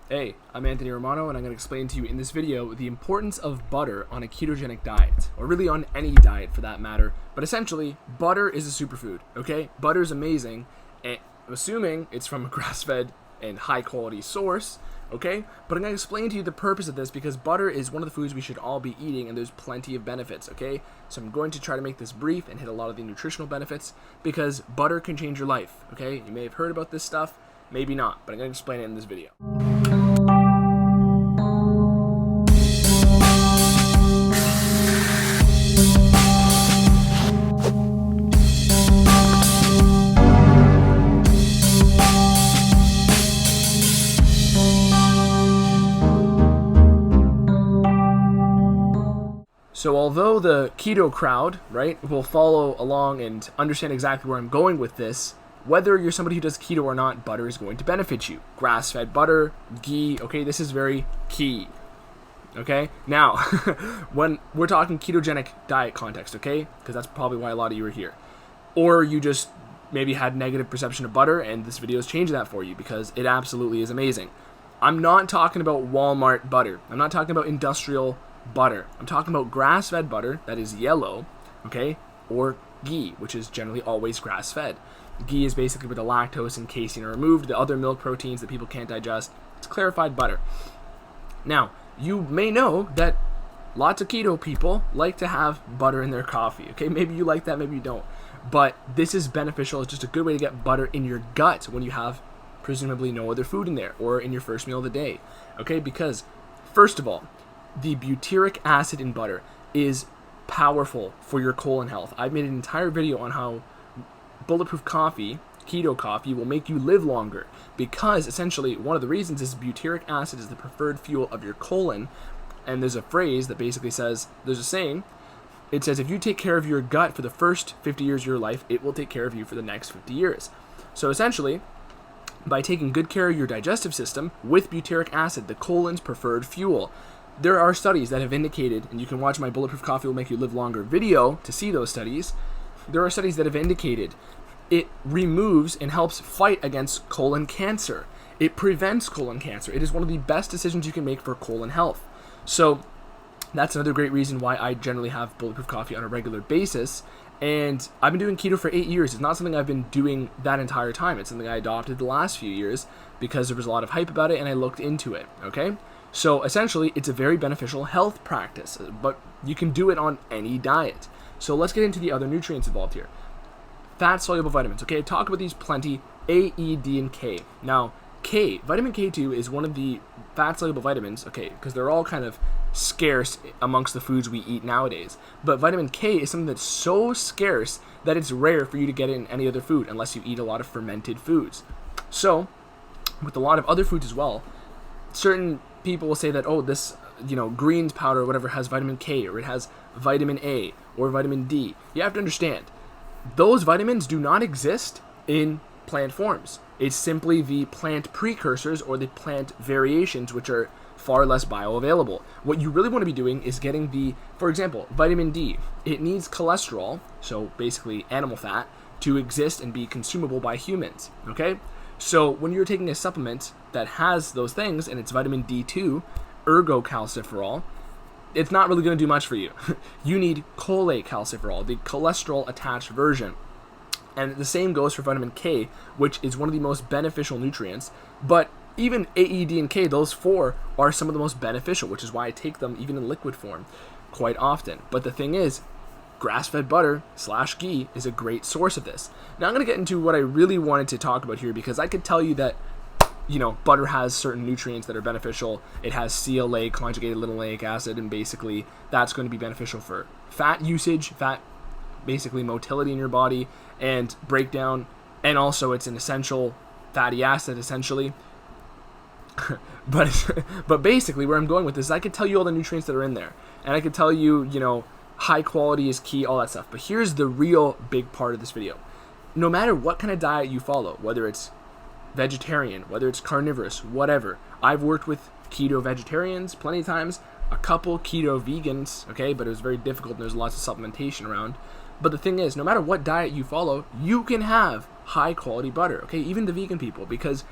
Hey, I'm Anthony Romano, and I'm going to explain to you in this video the importance of butter on a ketogenic diet, or really on any diet for that matter. But essentially, butter is a superfood, okay? Butter is amazing, and assuming it's from a grass-fed and high-quality source, okay? But I'm going to explain to you the purpose of this because butter is one of the foods we should all be eating, and there's plenty of benefits, okay? So I'm going to try to make this brief and hit a lot of the nutritional benefits because butter can change your life, okay? You may have heard about this stuff, maybe not, but I'm going to explain it in this video. So although the keto crowd, right, will follow along and understand exactly where I'm going with this, whether you're somebody who does keto or not, butter is going to benefit you. Grass-fed butter, ghee, okay, this is very key. Okay, now, when we're talking ketogenic diet context, okay, because that's probably why a lot of you are here. Or you just maybe had negative perception of butter and this video is changing that for you because it absolutely is amazing. I'm not talking about Walmart butter. I'm not talking about industrial butter. I'm talking about grass-fed butter that is yellow, okay, or ghee, which is generally always grass-fed. Ghee is basically where the lactose and casein are removed, the other milk proteins that people can't digest. It's clarified butter. Now, you may know that lots of keto people like to have butter in their coffee, okay? Maybe you like that, maybe you don't. But this is beneficial. It's just a good way to get butter in your gut when you have presumably no other food in there or in your first meal of the day, okay? Because, first of all, the butyric acid in butter is powerful for your colon health. I've made an entire video on how Bulletproof Coffee, Keto coffee, will make you live longer because essentially one of the reasons is butyric acid is the preferred fuel of your colon. And there's a phrase that basically says, there's a saying, it says if you take care of your gut for the first 50 years of your life, it will take care of you for the next 50 years. So essentially, by taking good care of your digestive system with butyric acid, the colon's preferred fuel, there are studies that have indicated, and you can watch my Bulletproof Coffee Will Make You Live Longer video to see those studies. There are studies that have indicated it removes and helps fight against colon cancer. It prevents colon cancer. It is one of the best decisions you can make for colon health. So that's another great reason why I generally have Bulletproof Coffee on a regular basis. And I've been doing keto for 8 years. It's not something I've been doing that entire time. It's something I adopted the last few years because there was a lot of hype about it and I looked into it, okay? So essentially, it's a very beneficial health practice, but you can do it on any diet. So let's get into the other nutrients involved here. Fat-soluble vitamins, okay? I talk about these plenty, A, E, D, and K. Now, K, vitamin K2 is one of the fat-soluble vitamins, okay, because they're all kind of scarce amongst the foods we eat nowadays. But vitamin K is something that's so scarce that it's rare for you to get it in any other food unless you eat a lot of fermented foods. So, with a lot of other foods as well, certain people will say that, oh, this, greens powder or whatever has vitamin K or it has vitamin A or vitamin D. You have to understand, those vitamins do not exist in plant forms. It's simply the plant precursors or the plant variations which are far less bioavailable. What you really want to be doing is getting for example, vitamin D. It needs cholesterol, so basically animal fat, to exist and be consumable by humans, okay? So when you're taking a supplement that has those things, and it's vitamin D2, ergocalciferol, it's not really going to do much for you. You need cholecalciferol, the cholesterol-attached version. And the same goes for vitamin K, which is one of the most beneficial nutrients. But even A, E, D, and K, those four are some of the most beneficial, which is why I take them even in liquid form quite often. But the thing is, grass-fed butter / ghee is a great source of this. Now I'm going to get into what I really wanted to talk about here because I could tell you that, butter has certain nutrients that are beneficial. It has CLA, conjugated linoleic acid, and basically that's going to be beneficial for fat usage, basically motility in your body and breakdown, and also it's an essential fatty acid essentially. But basically where I'm going with this is I could tell you all the nutrients that are in there, and I could tell you, high quality is key, all that stuff. But here's the real big part of this video. No matter what kind of diet you follow, whether it's vegetarian, whether it's carnivorous, whatever. I've worked with keto vegetarians plenty of times, a couple keto vegans, okay, but it was very difficult and there's lots of supplementation around. But the thing is, no matter what diet you follow, you can have high quality butter, okay, even the vegan people, because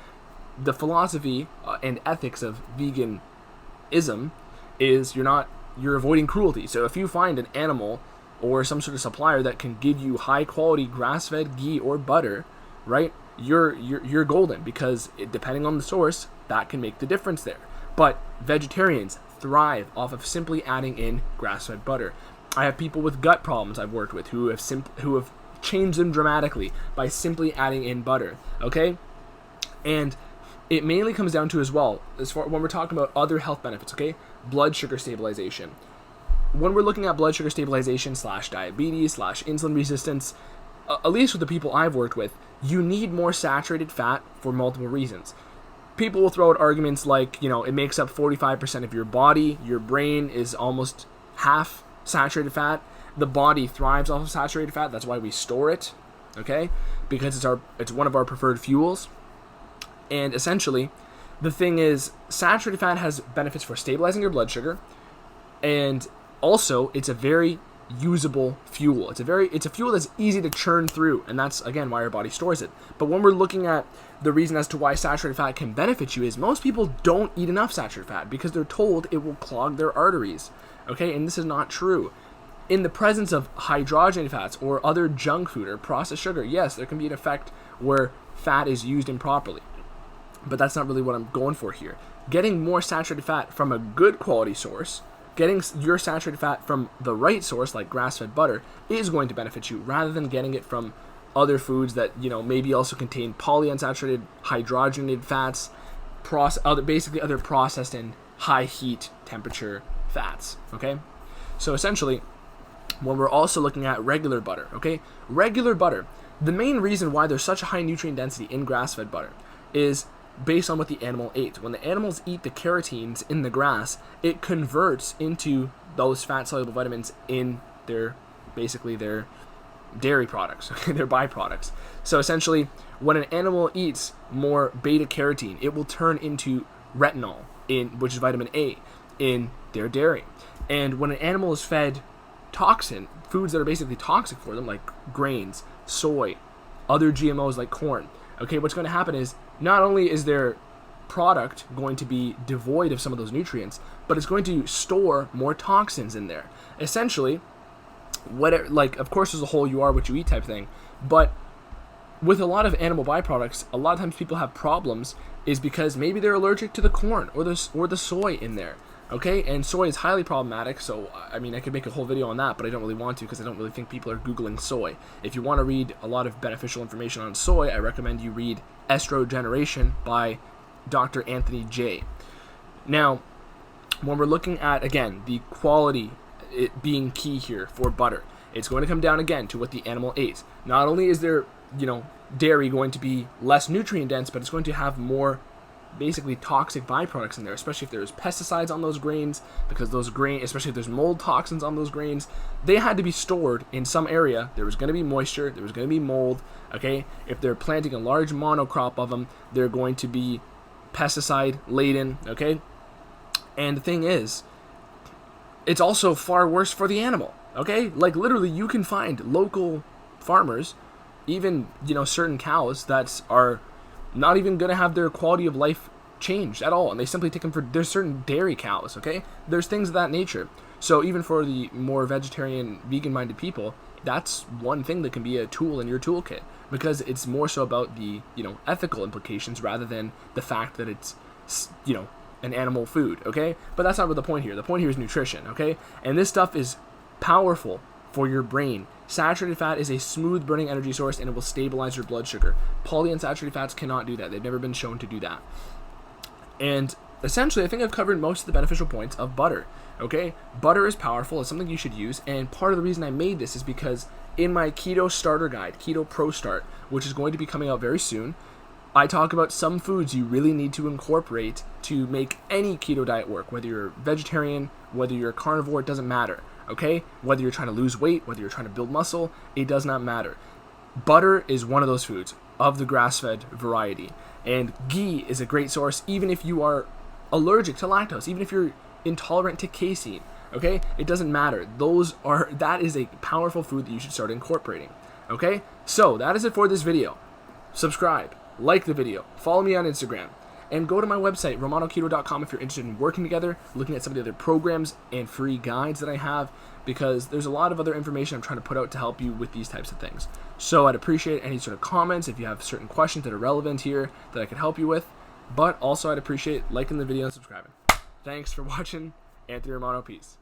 the philosophy and ethics of veganism is you're avoiding cruelty. So if you find an animal or some sort of supplier that can give you high quality grass-fed ghee or butter, right? You're golden, because depending on the source, that can make the difference there. But vegetarians thrive off of simply adding in grass-fed butter. I have people with gut problems I've worked with who have changed them dramatically by simply adding in butter. Okay, and it mainly comes down to, as well, as far when we're talking about other health benefits. Okay, blood sugar stabilization. When we're looking at blood sugar stabilization / diabetes / insulin resistance, at least with the people I've worked with, you need more saturated fat for multiple reasons. People will throw out arguments like, it makes up 45% of your body. Your brain is almost half saturated fat. The body thrives off of saturated fat. That's why we store it, okay? Because it's one of our preferred fuels. And essentially, the thing is, saturated fat has benefits for stabilizing your blood sugar, and also it's a very usable fuel. It's a fuel that's easy to churn through, and that's again why our body stores it. But when we're looking at the reason as to why saturated fat can benefit you, is most people don't eat enough saturated fat because they're told it will clog their arteries. Okay, and this is not true. In the presence of hydrogenated fats or other junk food or processed sugar, yes, there can be an effect where fat is used improperly. But that's not really what I'm going for here. Getting more saturated fat from a good quality source, getting your saturated fat from the right source, like grass-fed butter, is going to benefit you, rather than getting it from other foods that, maybe also contain polyunsaturated, hydrogenated fats, basically other processed and high heat temperature fats, okay? So essentially, when we're also looking at regular butter, okay? Regular butter, the main reason why there's such a high nutrient density in grass-fed butter is based on what the animal ate. When the animals eat the carotenes in the grass, it converts into those fat-soluble vitamins in their dairy products, their byproducts. So essentially, when an animal eats more beta-carotene, it will turn into retinol, which is vitamin A, in their dairy. And when an animal is fed foods that are basically toxic for them, like grains, soy, other GMOs like corn, okay, what's going to happen is, not only is their product going to be devoid of some of those nutrients, but it's going to store more toxins in there. Essentially, of course there's a whole you are what you eat type thing, but with a lot of animal byproducts, a lot of times people have problems is because maybe they're allergic to the corn or the soy in there. Okay, and soy is highly problematic, so I could make a whole video on that, but I don't really want to because I don't really think people are Googling soy. If you want to read a lot of beneficial information on soy, I recommend you read Estrogeneration by Dr. Anthony J. Now, when we're looking at, again, the quality, it being key here for butter, it's going to come down again to what the animal ate. Not only is there, dairy going to be less nutrient dense, but it's going to have more basically toxic byproducts in there, especially if there's pesticides on those grains, because those grains, especially if there's mold toxins on those grains, they had to be stored in some area. There was going to be moisture, there was going to be mold, okay? If they're planting a large monocrop of them, they're going to be pesticide laden, okay? And the thing is, it's also far worse for the animal, okay? Like literally you can find local farmers, even, certain cows that are not even going to have their quality of life changed at all, and they simply take them there's certain dairy cows, okay? There's things of that nature. So even for the more vegetarian, vegan-minded people, that's one thing that can be a tool in your toolkit, because it's more so about the, ethical implications rather than the fact that it's, an animal food, okay? But that's not what the point here. The point here is nutrition, okay? And this stuff is powerful for your brain. Saturated fat is a smooth burning energy source, and it will stabilize your blood sugar. Polyunsaturated fats cannot do that. They've never been shown to do that. And essentially, I think I've covered most of the beneficial points of butter. Okay? Butter is powerful. It's something you should use. And part of the reason I made this is because in my Keto Starter Guide, Keto Pro Start, which is going to be coming out very soon, I talk about some foods you really need to incorporate to make any keto diet work. Whether you're vegetarian, whether you're a carnivore, it doesn't matter. Okay? Whether you're trying to lose weight, whether you're trying to build muscle, it does not matter. Butter is one of those foods of the grass-fed variety. And ghee is a great source even if you are allergic to lactose, even if you're intolerant to casein. Okay? It doesn't matter. That is a powerful food that you should start incorporating. Okay? So, that is it for this video. Subscribe, like the video, follow me on Instagram. And go to my website, romanoketo.com, if you're interested in working together, looking at some of the other programs and free guides that I have, because there's a lot of other information I'm trying to put out to help you with these types of things. So I'd appreciate any sort of comments if you have certain questions that are relevant here that I could help you with. But also I'd appreciate liking the video and subscribing. Thanks for watching. Anthony Romano, peace.